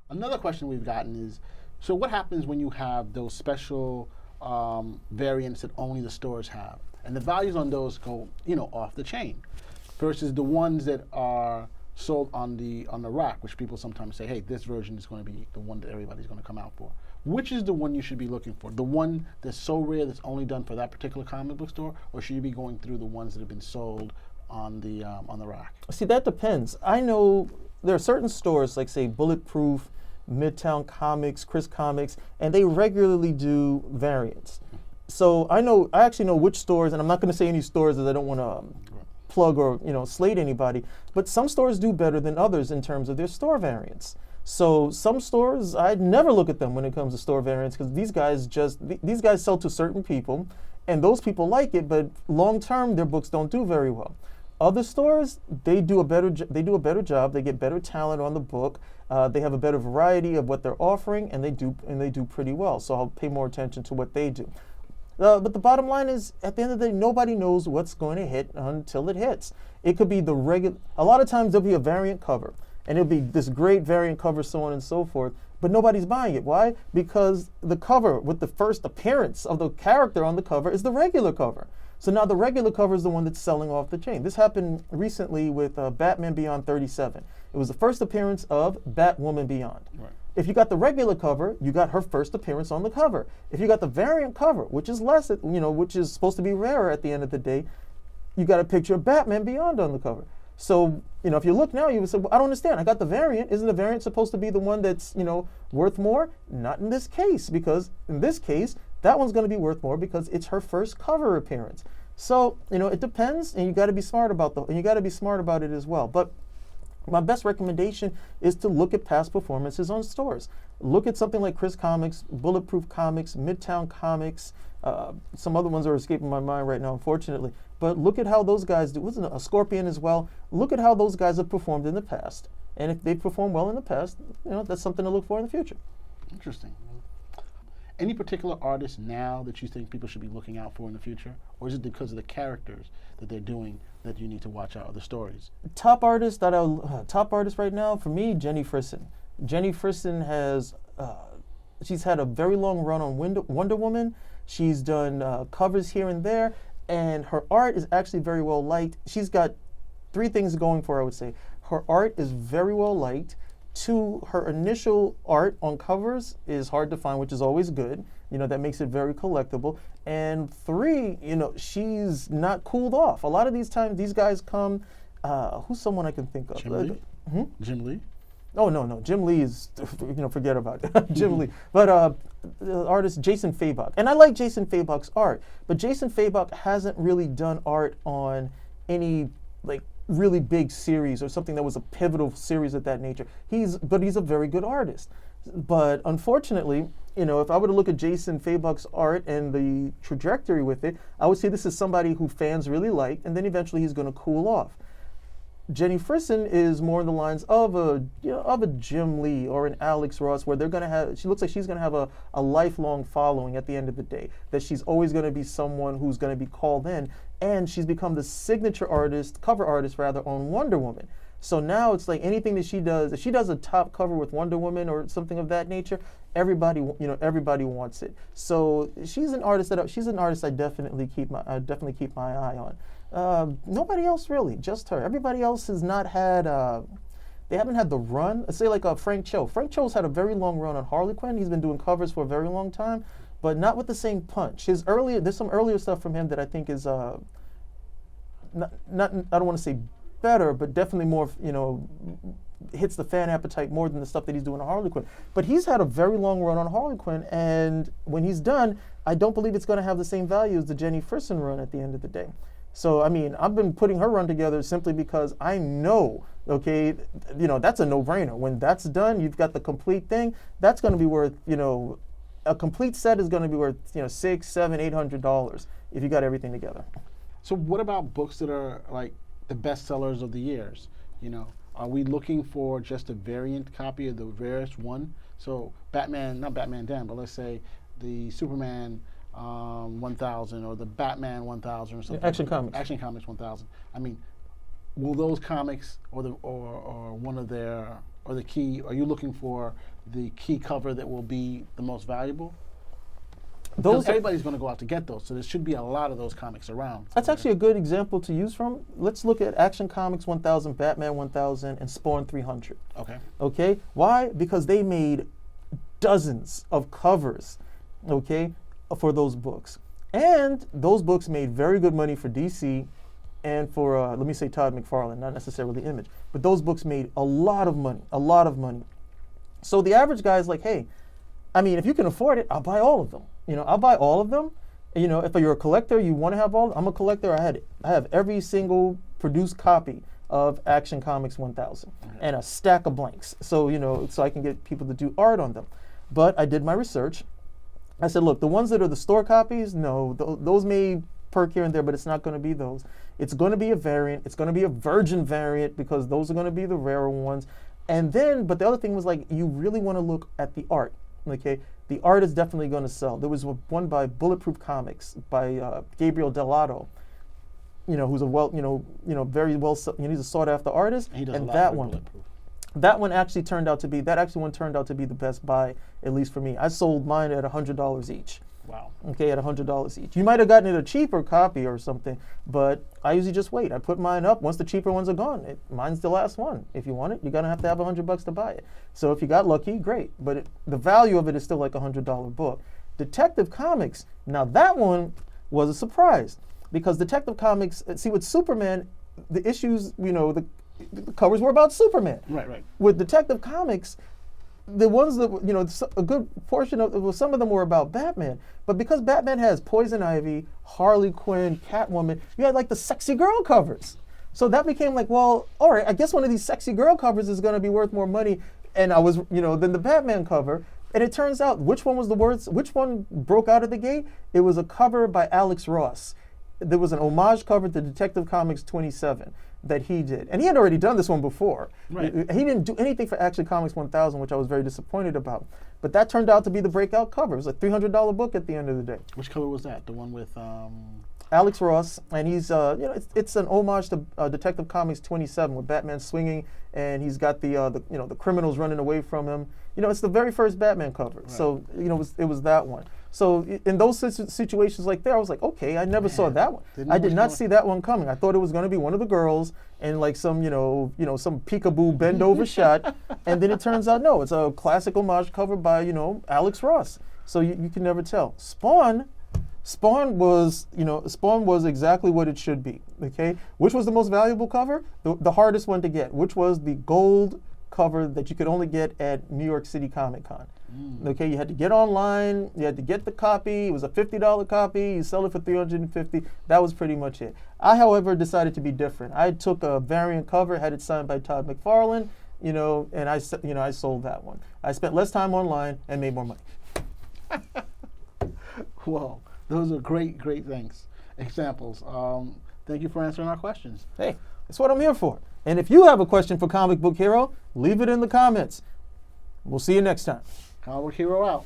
Another question we've gotten is, so what happens when you have those special variants that only the stores have, and the values on those go, off the chain, versus the ones that are sold on the rack, which people sometimes say, hey, this version is going to be the one that everybody's going to come out for. Which is the one you should be looking for? The one that's so rare that's only done for that particular comic book store, or should you be going through the ones that have been sold on the rack? See, that depends. I know there are certain stores, like say Bulletproof, Midtown Comics, Chris Comics, and they regularly do variants. So I actually know which stores, and I'm not going to say any stores as I don't want to plug or slate anybody, but some stores do better than others in terms of their store variants. So some stores, I'd never look at them when it comes to store variants, because these guys sell to certain people, and those people like it, but long term their books don't do very well. Other stores, they do a better job. They get better talent on the book. They have a better variety of what they're offering, and they do pretty well. So I'll pay more attention to what they do. But the bottom line is, at the end of the day, nobody knows what's going to hit until it hits. It could be the regular. A lot of times there'll be a variant cover, and it'll be this great variant cover, so on and so forth. But nobody's buying it. Why? Because the cover with the first appearance of the character on the cover is the regular cover. So now the regular cover is the one that's selling off the chain. This happened recently with Batman Beyond 37. It was the first appearance of Batwoman Beyond. Right. If you got the regular cover, you got her first appearance on the cover. If you got the variant cover, which is less, which is supposed to be rarer at the end of the day, you got a picture of Batman Beyond on the cover. So, if you look now, you would say, well, I don't understand. I got the variant. Isn't the variant supposed to be the one that's, worth more? Not in this case, because in this case, that one's going to be worth more because it's her first cover appearance. So, it depends, and you got to be smart about it as well. But my best recommendation is to look at past performances on stores. Look at something like Chris Comics, Bulletproof Comics, Midtown Comics. Some other ones are escaping my mind right now, unfortunately. But look at how those guys do. Wasn't a Scorpion as well? Look at how those guys have performed in the past. And if they've performed well in the past, that's something to look for in the future. Interesting. Any particular artist now that you think people should be looking out for in the future? Or is it because of the characters that they're doing that you need to watch out, or the stories? Top artist right now, for me, Jenny Frison. Jenny Frison she's had a very long run on Wonder Woman. She's done covers here and there, and her art is actually very well liked. She's got three things going for her, I would say. Her art is very well liked. Two, her initial art on covers is hard to find, which is always good. That makes it very collectible. And three, she's not cooled off. A lot of these times, these guys come, who's someone I can think of? Jim Lee? Jim Lee? Oh, no. Jim Lee is, forget about it. Jim Lee. But the artist Jason Fabok. And I like Jason Fabok's art, but Jason Fabok hasn't really done art on any, really big series or something that was a pivotal series of that nature. But he's a very good artist. But unfortunately, if I were to look at Jason Fabok's art and the trajectory with it, I would say this is somebody who fans really like, and then eventually he's going to cool off. Jenny Frison is more in the lines of a Jim Lee or an Alex Ross, where she looks like she's going to have a lifelong following at the end of the day, that she's always going to be someone who's going to be called in, and she's become the signature artist, cover artist rather, on Wonder Woman. So now it's like anything that she does, if she does a top cover with Wonder Woman or something of that nature, everybody wants it. So she's an artist I definitely keep my eye on. Nobody else really, just her. Everybody else has not had, they haven't had the run. Let's say like Frank Cho. Frank Cho's had a very long run on Harley Quinn. He's been doing covers for a very long time, but not with the same punch. There's some earlier stuff from him that I think is, I don't want to say better, but definitely more, hits the fan appetite more than the stuff that he's doing on Harley Quinn. But he's had a very long run on Harley Quinn, and when he's done, I don't believe it's going to have the same value as the Jenny Frison run at the end of the day. So, I've been putting her run together simply because I know, that's a no-brainer. When that's done, you've got the complete thing. That's going to be worth, a complete set is going to be worth, $600, $700, $800 if you got everything together. So what about books that are like the bestsellers of the years? Are we looking for just a variant copy of the rarest one? So not Batman Dan, but let's say the Superman 1000 or the Batman 1000 or something. Action Comics. Action Comics 1000. I mean, will those comics or one of their or the key? Are you looking for the key cover that will be the most valuable? Because everybody's going to go out to get those, so there should be a lot of those comics around. That's actually a good example to use from. Let's look at Action Comics 1000, Batman 1000, and Spawn 300. Okay. Okay? Why? Because they made dozens of covers, okay, for those books. And those books made very good money for DC and for, let me say Todd McFarlane, not necessarily Image. But those books made a lot of money, a lot of money. So the average guy is like, hey, I mean, if you can afford it, I'll buy all of them. You know, I'll buy all of them. You know, if you're a collector, you want to have all. I'm a collector. I have every single produced copy of Action Comics 1000 and a stack of blanks. So you know, so I can get people to do art on them. But I did my research. I said, look, the ones that are the store copies, no, those may perk here and there, but it's not going to be those. It's going to be a variant. It's going to be a virgin variant because those are going to be the rarer ones. And then, but the other thing was like, you really want to look at the art. Okay, the art is definitely going to sell. There was one by Bulletproof Comics by Gabriel Dell'Otto, you know, who's a very well, he's a sought after artist. He does and a lot that for one, Bulletproof. that one actually turned out to be the best buy, at least for me. I sold mine at $100 each. Wow. Okay, at $100 each. You might have gotten it a cheaper copy or something, but I usually just wait. I put mine up. Once the cheaper ones are gone, mine's the last one. If you want it, you're gonna have to have $100 to buy it. So if you got lucky, great. But the value of it is still like a $100 book. Detective Comics, now that one was a surprise because Detective Comics, see with Superman, the issues, you know, the covers were about Superman. Right. With Detective Comics, the ones that, you know, a good portion of, well, some of them were about Batman. But because Batman has Poison Ivy, Harley Quinn, Catwoman, you had like the sexy girl covers. So that became like, well, all right, I guess one of these sexy girl covers is going to be worth more money. And I was, you know, than the Batman cover. And it turns out, which one was the worst? Which one broke out of the gate? It was a cover by Alex Ross. There was an homage cover to Detective Comics 27 that he did. And he had already done this one before. Right. He didn't do anything for Action Comics 1000, which I was very disappointed about. But that turned out to be the breakout cover. It was a $300 book at the end of the day. Which cover was that? The one with Alex Ross, and he's, you know, it's an homage to Detective Comics 27 with Batman swinging, and he's got the you know, the criminals running away from him. You know, it's the very first Batman cover. Right. So, you know, it was that one. So in those situations like that, I was like, okay, I never saw that one. I did not see that one coming. I thought it was going to be one of the girls and like some, you know, some peekaboo bend over shot, and then it turns out no, it's a classic homage cover by, you know, Alex Ross. So you can never tell. Spawn was, you know, Spawn was exactly what it should be. Okay, which was the most valuable cover? The hardest one to get, which was the gold cover that you could only get at New York City Comic Con. Okay, you had to get online, you had to get the copy. It was a $50 copy. You sell it for $350. That was pretty much it. I, however, decided to be different. I took a variant cover, had it signed by Todd McFarlane, you know, and I sold that one. I spent less time online and made more money. Whoa, those are great examples. Thank you for answering our questions. Hey, that's what I'm here for. And if you have a question for Comic Book Hero, leave it in the comments. We'll see you next time. Comic Book Hero out.